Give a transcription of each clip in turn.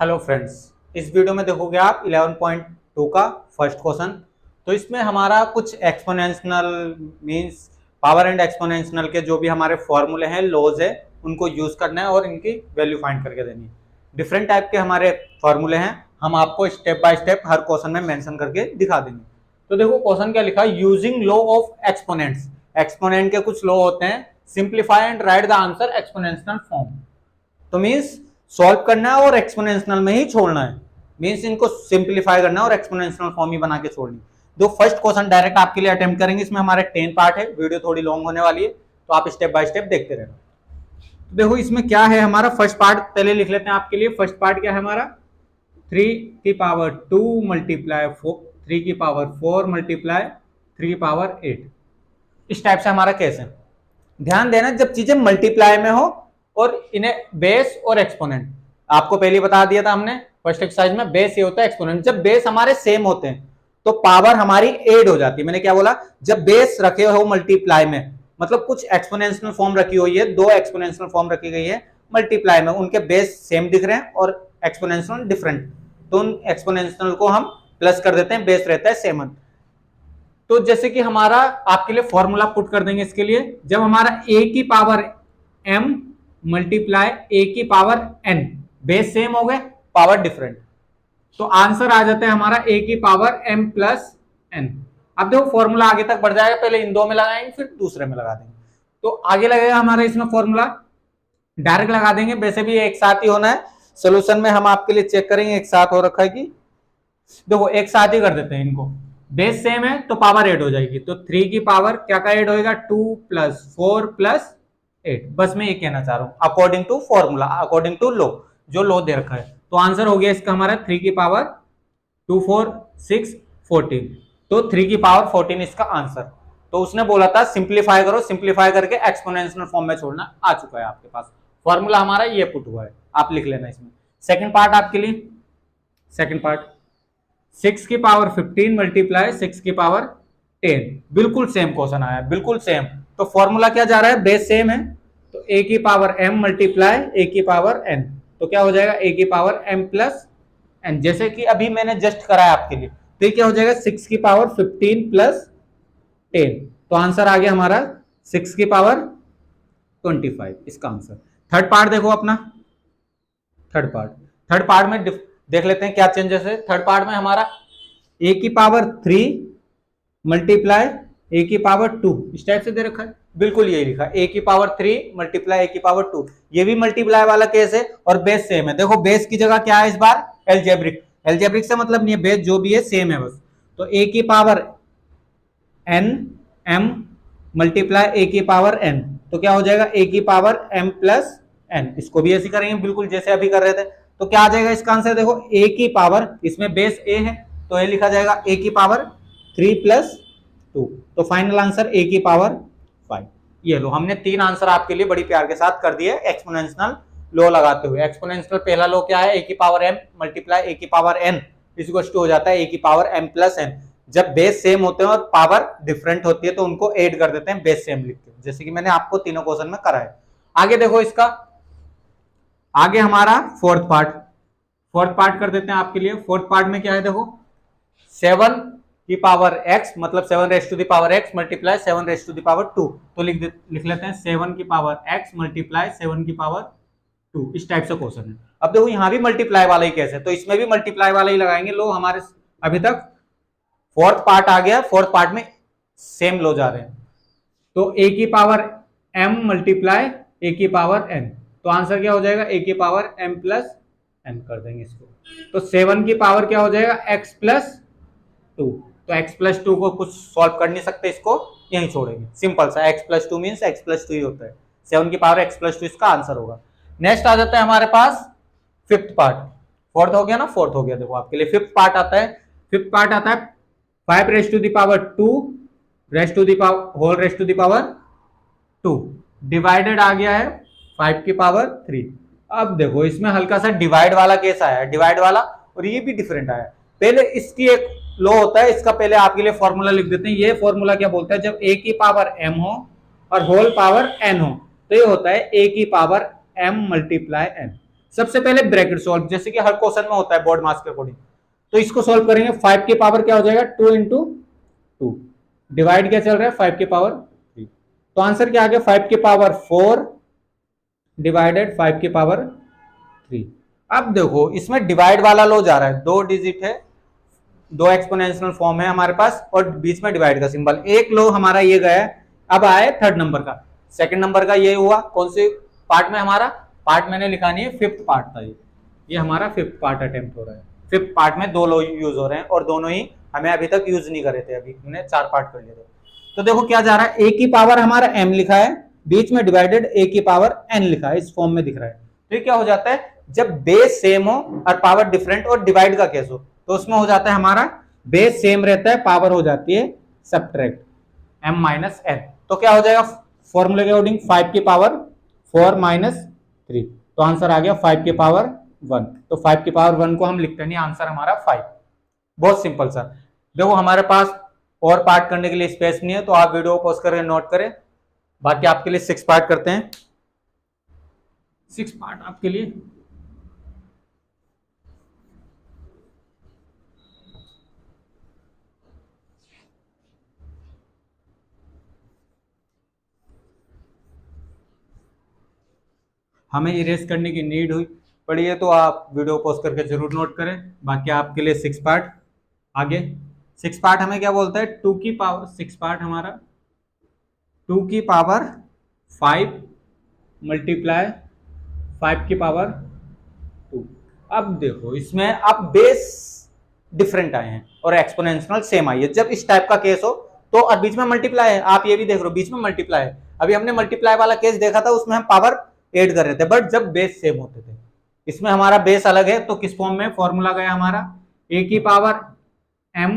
Hello friends, इस video में देखोगे आप 11.2 का फर्स्ट क्वेश्चन। तो इसमें हमारा कुछ exponential means power and exponential के जो भी हमारे फॉर्मूले हैं, लॉज है, उनको यूज करना है और इनकी वैल्यू फाइंड करके देनी है। डिफरेंट टाइप के हमारे फॉर्मूले हैं, हम आपको step by step her question में मेंशन करके दिखा देंगे। तो देखो क्वेश्चन क्या लिखा है, using law of exponents. Exponent के कुछ लॉ होते हैं, simplify and right the answer exponential form. तो मींस सॉल्व करना है और एक्सपोनेंशियल में ही छोड़ना है, मींस इनको सिंप्लीफाई करना है और एक्सपोनेंशियल फॉर्म ही बना के छोड़नी। जो फर्स्ट क्वेश्चन डायरेक्ट आपके लिए अटेम्प्ट करेंगे, इसमें हमारे 10 पार्ट है, वीडियो थोड़ी लॉन्ग होने वाली है, तो आप स्टेप बाय स्टेप देखते रहना। तो देखो इसमें क्या है, हमारा फर्स्ट पार्ट पहले लिख लेते हैं आपके लिए। फर्स्ट पार्ट क्या है हमारा, 3 की पावर 2 मल्टीप्लाई 3 की पावर 4 मल्टीप्लाई 3 की पावर 8। इस टाइप से हमारा केस है। ध्यान देना, जब चीजें मल्टीप्लाई में हो और इन्हें बेस और एक्सपोनेंट, आपको पहले बता दिया था हमने फर्स्ट एक्सरसाइज में, बेस ये होता है, एक्सपोनेंट जब बेस हमारे सेम होते हैं तो पावर हमारी ऐड हो जाती है। मैंने क्या बोला, जब बेस रखे हो मल्टीप्लाई में, मतलब कुछ एक्सपोनेंशियल फॉर्म रखी हुई है, दो एक्सपोनेंशियल फॉर्म रखी गई है मल्टीप्लाई में, उनके बेस सेम दिख रहे हैं और एक्सपोनेंशियल डिफरेंट, तो उन एक्सपोनेंशियल को हम प्लस कर देते हैं, बेस रहता है सेम। तो जैसे कि हमारा आपके लिए फॉर्मूला पुट कर देंगे इसके लिए, जब हमारा a की पावर m मल्टीप्लाई a की पावर n, बेस सेम हो गए, पावर डिफरेंट, तो आंसर आ जाता है हमारा a की पावर m प्लस n। अब देखो फॉर्मूला आगे तक बढ़ जाएगा, पहले इन दो में लगाएंगे फिर दूसरे में लगा देंगे। तो आगे लगेगा हमारा इसमें फॉर्मूला, डायरेक्ट लगा देंगे, वैसे भी एक साथ ही होना है। सोल्यूशन में हम आपके लिए चेक करेंगे एक साथ हो रखा है कि, देखो एक साथ ही कर देते हैं इनको, बेस सेम है तो पावर ऐड हो जाएगी, तो 3 की पावर क्या का ऐड होएगा, 2 प्लस 4 प्लस 8। बस मैं ये कहना चाह रहा हूं, according to formula, according to law, जो लो दे रखा है। तो आंसर हो गया इसका हमारा 3 की पावर 2 4 6 14, तो 3 की पावर 14 इसका आंसर। तो उसने बोला था सिंप्लीफाई करो, सिंप्लीफाई करके एक्सपोनेंशियल फॉर्म में छोड़ना, आ चुका है आपके पास फॉर्मूला, हमारा ये पुट हुआ है, आप लिख लेना इसमें। सेकंड पार्ट आपके लिए, सेकंड पार्ट 6 की पावर 15 मल्टीप्लाई 6 की पावर 10, बिल्कुल सेम क्वेश्चन आया, बिल्कुल सेम। तो फॉर्मूला क्या जा रहा है, बेस सेम है, तो a की पावर m मल्टीप्लाई a की पावर n, तो क्या हो जाएगा a की पावर m प्लस n, जैसे कि अभी मैंने जस्ट कराया आपके लिए। तो ये क्या हो जाएगा 6 की पावर 15 प्लस 10, तो आंसर आ गया हमारा 6 की पावर 25, इसका आंसर। थर्ड पार्ट देखो अपना, थर्ड पार्ट में देख लेते हैं क्या चेंजेस है। थर्ड पार्ट में हमारा a की पावर 3 मल्टीप्लाई a की पावर 2, इस टाइप से दे रखा है, बिल्कुल यही लिखा a की पावर 3 मल्टीप्लाई a की पावर 2, ये भी मल्टीप्लाई वाला केस है और बेस सेम है। देखो बेस की जगह क्या है इस बार, एल्जेब्रिक, एल्जेब्रिक से मतलब नहीं है, बेस जो भी है सेम है बस। तो a की power n m multiply a की पावर n, तो क्या हो जाएगा a की पावर m प्लस n, इसको भी ऐसे करेंगे बिल्कुल जैसे अभी कर रहे थे। तो क्या आ जाएगा इसका आंसर, देखो a की पावर, इसमें बेस a है तो ये लिखा जाएगा a की पावर 3 प्लस 2, तो फाइनल आंसर a की पावर 5। ये लो, हमने 3 आंसर आपके लिए बड़ी प्यार के साथ कर दिए एक्सपोनेंशियल लॉ लगाते हुए। एक्सपोनेंशियल पहला लॉ क्या है, a की पावर m मल्टीप्लाई a की पावर n इक्वल टू हो जाता है a की पावर m प्लस n। जब बेस सेम होते हैं और पावर डिफरेंट होती है तो उनको ऐड कर देते हैं बेस सेम लिख के, जैसे कि मैंने आपको तीनों क्वेश्चन में करा है। आगे देखो इसका, आगे हमारा फोर्थ पार्ट कर देते हैं आपके लिए। फोर्थ पार्ट में क्या है, देखो 7 की पावर x मतलब 7 raise to the power x multiply 7 raise to the power 2, तो लिख लेते हैं 7 की पावर x मल्टीप्लाई 7 की पावर 2, इस टाइप से क्वेश्चन है। अब देखो यहाँ भी मल्टीप्लाई वाला ही केस है, तो इसमें भी मल्टीप्लाई वाला ही लगाएंगे। लो हमारे अभी तक फोर्थ पार्ट आ गया, फोर्थ पार्ट में सेम लो जा रहे हैं। तो a की पावर m मल्टीप्लाई a की पावर n, तो आंसर क्या हो जाएगा a की पावर m प्लस n कर देंगे इसको। तो 7 की पावर क्या हो जाएगा x प्लस 2, तो x प्लस 2 को कुछ सॉल्व कर नहीं सकते, इसको यहीं छोड़ेंगे, सिंपल सा x plus 2 means x plus 2 ही होता है, 7 की पावर x प्लस 2 इसका आंसर होगा। नेक्स्ट आ जाता है हमारे पास फिफ्थ पार्ट, फोर्थ हो गया ना, फोर्थ हो गया। देखो आपके लिए फिफ्थ पार्ट आता है, फिफ्थ पार्ट आता है 5 raise to the power 2 raise to the power whole raise to the power 2, divided आ गया है 5 की पावर 3। अब देखो इसमें हल्का सा डिवाइड वाला केस आया है, डिवाइड वाला, और ये भी डिफरेंट आया। पहले इसकी एक लॉ होता है, इसका पहले आपके लिए फॉर्मूला लिख देते हैं। ये फॉर्मूला क्या बोलता है, जब a की पावर m हो और होल पावर n हो, तो ये होता है a की पावर m मल्टीप्लाई n। सबसे पहले ब्रैकेट सॉल्व, जैसे कि हर क्वेश्चन में होता है बोर्ड मार्क्स के अकॉर्डिंग। तो इसको सॉल्व करेंगे, 5 की पावर क्या हो जाएगा 2 इंटू 2, डिवाइड क्या चल रहा है 5 की पावर 3, तो आंसर क्या आ गया 5 की पावर 4 डिवाइडेड 5 की पावर 3। अब देखो इसमें डिवाइड वाला लो जा रहा है, 2 डिजिट है, 2 एक्सपोनेंशियल फॉर्म है हमारे पास और बीच में डिवाइड का सिंबल, एक लो हमारा ये गया। अब आए थर्ड नंबर का, सेकंड नंबर का ये हुआ कौन से पार्ट में, हमारा पार्ट मैंने लिखा नहीं है, फिफ्थ पार्ट था ये हमारा फिफ्थ पार्ट अटेम्प्ट हो रहा है। फिफ्थ पार्ट में 2 लो यूज हो रहे हैं और दोनों ही हमें अभी तक यूज नहीं करे थे, अभी हमने 4 पार्ट कर लिए थे। तो देखो क्या जा रहा है, a की पावर हमारा m लिखा है, बीच में डिवाइडेड a की पावर n लिखा है, इस फॉर्म में दिख रहा है। तो ये क्या हो जाता है, जब बेस सेम हो और पावर डिफरेंट और डिवाइड का केस हो, तो उसमें हो जाता है हमारा बेस सेम रहता है, पावर हो जाती है सब्ट्रैक्ट m माइनस n। तो क्या हो जाएगा फॉर्मूले के अकॉर्डिंग 5 की पावर 4 माइनस 3, तो आंसर आ गया 5 की पावर 1। तो 5 की पावर 1 को हम लिखते नहीं, आंसर हमारा 5। बहुत सिंपल सा। देखो हमारे पास और पार्ट करने के लिए स्पेस नहीं है, तो आप वीडियो को पॉज करके नोट करें, बाकी आपके लिए 6 पार्ट करते हैं, 6 पार्ट आपके लिए। हमें इरेज करने की नीड हुई पड़ी है, तो आप वीडियो पॉज करके जरूर नोट करें, बाकी आपके लिए 6 पार्ट आगे। 6 पार्ट हमें क्या बोलता है, 2 की पावर 6 पार्ट हमारा 2 की पावर 5 मल्टीप्लाई 5 की पावर 2। अब देखो इसमें अब बेस डिफरेंट आए हैं और एक्सपोनेंशियल सेम आई है। जब इस टाइप का केस हो तो और बीच में मल्टीप्लाई है, आप ये भी देख रहे हो बीच में मल्टीप्लाई है। अभी हमने मल्टीप्लाई वाला केस देखा था, उसमें हम पावर ऐड कर रहे थे, बट जब बेस सेम होते थे, इसमें हमारा बेस अलग है, तो किस फॉर्म में फॉर्मूला गया हमारा, a की पावर m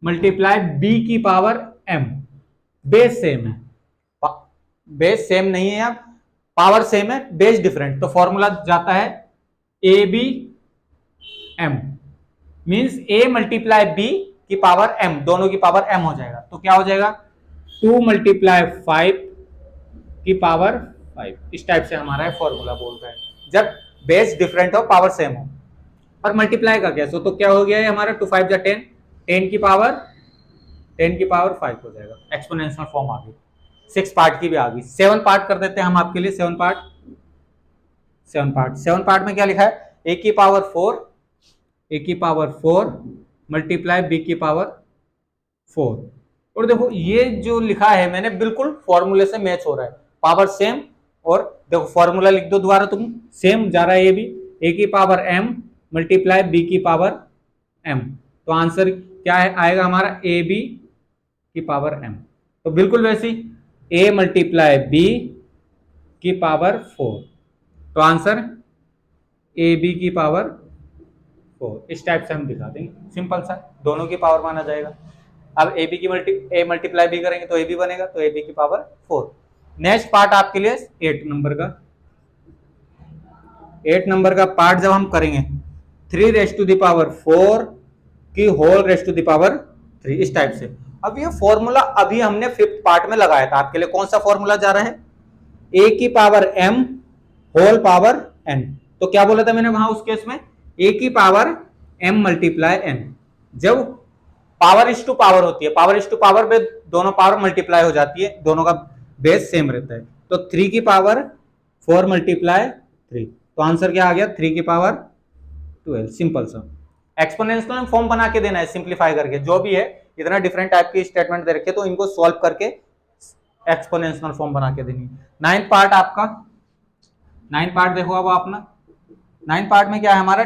मल्टीप्लाई b की पावर m। बेस सेम है, बेस सेम नहीं है, अब पावर सेम है, बेस डिफरेंट, तो फॉर्मूला जाता है a b m, means a multiply b की पावर m, दोनों की पावर m हो जाएगा। तो क्या हो जाएगा 2 मल्टीप्लाई 5 की पावर 5, इस टाइप से हमारा फॉर्मूला बोलता है जब बेस डिफरेंट हो पावर सेम हो। और मल्टीप्लाई का कैसे हो, तो क्या हो गया है हमारा 2 5 10, 10 की पावर 5 हो जाएगा, एक्सपोनेंशियल फॉर्म आ गई। 6 पार्ट की भी आ गई, 7 पार्ट कर देते हैं हम आपके लिए। 7 पार्ट में क्या लिखा है, a की पावर 4 मल्टीप्लाई b की पावर 4। और देखो ये जो लिखा है मैंने बिल्कुल फॉर्मूले से मैच हो रहा है, पावर सेम, और देखो फॉर्मूला लिख दो दोबारा, तुम सेम जा रहा है ये भी, a की पावर m मल्टीप्लाई b की पावर m, तो आंसर क्या है आएगा हमारा a b की पावर m। तो बिल्कुल वैसी a मल्टीप्लाई b की पावर 4, तो आंसर ए बी की पावर 4, इस टाइप से हम दिखा देंगे, सिंपल सा, दोनों की पावर माना जाएगा। अब ए बी की ए मल्टीप्लाई बी करेंगे तो ए बी बनेगा, तो ए बी की पावर 4। नेक्स्ट पार्ट आपके लिए 8 नंबर का पार्ट जब हम करेंगे 3 रेज टू द पावर 4 की whole raise to the power 3, इस टाइप से। अब ये फॉर्मूला अभी हमने 5th पार्ट में लगाया था, आपके लिए कौन सा फॉर्मूला जा रहा है, a की power m whole power n। तो क्या बोला था मैंने वहां उस केस में, a की पावर m मल्टीप्लाई n, जब पावर इस टू पावर होती है, पावर इस टू पावर में दोनों पावर मल्टीप्लाई हो जाती है, दोनों का बेस सेम रहता है, तो 3 की पावर 4 मल्टीप्लाई 3, तो आंसर क्या आ गया 3 की पावर 12, सिंपल सा। एक्सपोनेंशियल फॉर्म बना के देना है, सिंप्लीफाई करके, जो भी है इतना डिफरेंट टाइप की स्टेटमेंट दे रखे तो इनको सॉल्व करके एक्सपोनेंशियल फॉर्म बना के देनी। 9th पार्ट आपका, 9th पार्ट देखो अब अपना, 9th पार्ट में क्या है हमारा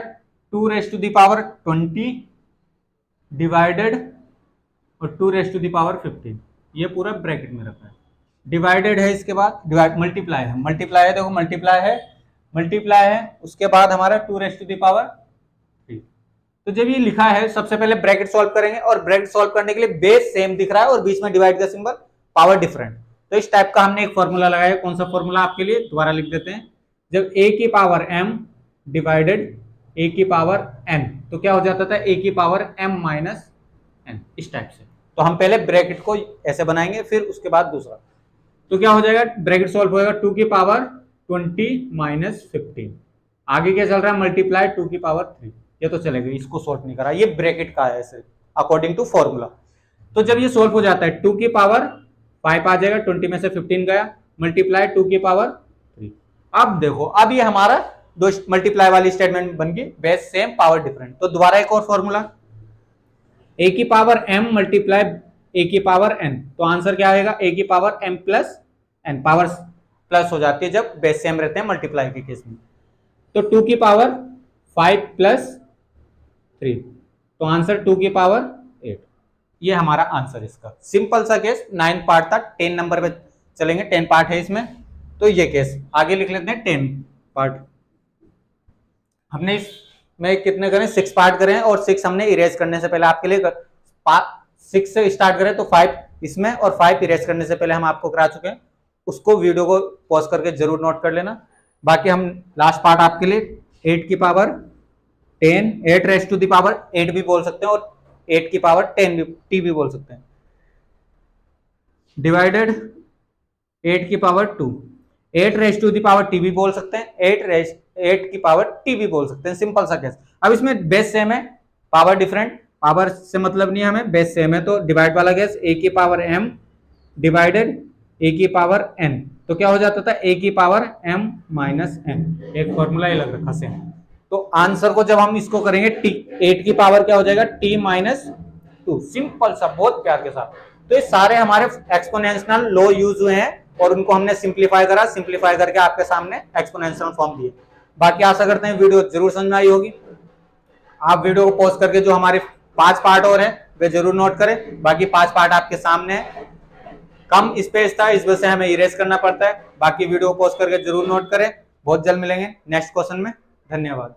2 raise to the power 20 divided और 2 रेज टू द पावर 15, ये पूरा ब्रैकेट में रखा है, डिवाइडेड है, इसके बाद डिवाइड मल्टीप्लाई है, देखो मल्टीप्लाई है, उसके बाद हमारा 2 रेज टू द पावर 3। तो जब ये लिखा है सबसे पहले ब्रैकेट सॉल्व करेंगे, और ब्रैकेट सॉल्व करने के लिए बेस सेम दिख रहा है और बीच में डिवाइड का सिंबल, पावर डिफरेंट, तो इस टाइप का हमने एक फॉर्मूला लगाया। कौन सा फॉर्मूला आपके लिए दोबारा लिख देते हैं, जब a की पावर m डिवाइडेड a की पावर n, तो क्या हो जाता था a की पावर m माइनस n, इस टाइप से। तो हम पहले ब्रैकेट को ऐसे बनाएंगे, फिर उसके बाद दूसरा, तो क्या हो जाएगा ब्रैकेट सॉल्व होएगा 2 की पावर 20 माइनस 15, आगे क्या चल रहा है, मल्टीप्लाई 2 की पावर 3, ये तो चलेगा, इसको सॉल्व नहीं करा, ये ब्रैकेट का है ऐसे अकॉर्डिंग टू फॉर्मूला। तो जब ये सॉल्व हो जाता है 2 की पावर 5 आ जाएगा, 20 में से 15 गया, मल्टीप्लाई 2 की पावर 3। अब देखो, अब ये हमारा दो मल्टीप्लाई वाली स्टेटमेंट बन गई, बेस सेम पावर डिफरेंट। तो दोबारा एक और फॉर्मूला, ए की पावर m मल्टीप्लाई ए की पावर n, तो आंसर क्या आएगा, ए की power m plus n, power plus हो जाती है जब बेस सेम रहते हैं मल्टीप्लाई के केस में। तो 2 की पावर 5 प्लस 3, तो आंसर 2 की पावर 8। ये हमारा आंसर इसका, सिंपल सा केस, 9 पार्ट था, 10 नंबर पे चलेंगे, 10 पार्ट है इसमें, तो ये केस आगे लिख लेते हैं 10 पार्ट। हमने इसमें कितने करें, 6 पार्ट करें, और 6 हमने इरेज करने से पहले आपके लिए 6 से स्टार्ट करें तो 5 इसमें, और 5 इरेज करने से पहले हम आपको करा चुके हैं, उसको वीडियो को पॉज करके जरूर नोट कर लेना। बाकी हम लास्ट पार्ट आपके लिए 8 की power 10, 8 raise to the power 8 भी बोल सकते हैं, और 8 की पावर 10 भी, टी भी बोल सकते हैं, डिवाइडेड 8 की power 2, 8 raise to the power t भी बोल सकते हैं, 8 की पावर टी भी बोल सकते हैं, सिंपल सा केस। अब इसमें बेस सेम है, पावर डिफरेंट, पावर से मतलब नहीं है हमें, बेस सेम है, तो डिवाइड वाला केस ए की पावर m डिवाइडेड ए की पावर n, तो क्या हो जाता था, ए की पावर m माइनस n, एक फॉर्मूला ये लग रखा सेम। तो आंसर को जब हम इसको करेंगे t, 8 की पावर क्या हो जाएगा, t माइनस 2, सिंपल सा, बहुत प्यार के साथ। तो ये सारे हमारे एक्सपोनेंशियल लो यूज हुए हैं, और उनको हमने सिंप्लीफाई करा, सिंप्लीफाई करके आपके सामने एक्सपोनेंशियल फॉर्म दिए। बाकी आशा करते हैं वीडियो जरूर समझ में आई होगी। आप वीडियो को पॉज करके जो हमारे 5 पार्ट और हैं वे जरूर नोट करें, बाकी 5 पार्ट आपके सामने है, कम स्पेस था इस वजह से हमें इरेज करना पड़ता है। बाकी वीडियो को पॉज करके जरूर नोट करें। बहुत जल्द मिलेंगे नेक्स्ट क्वेश्चन में, धन्यवाद।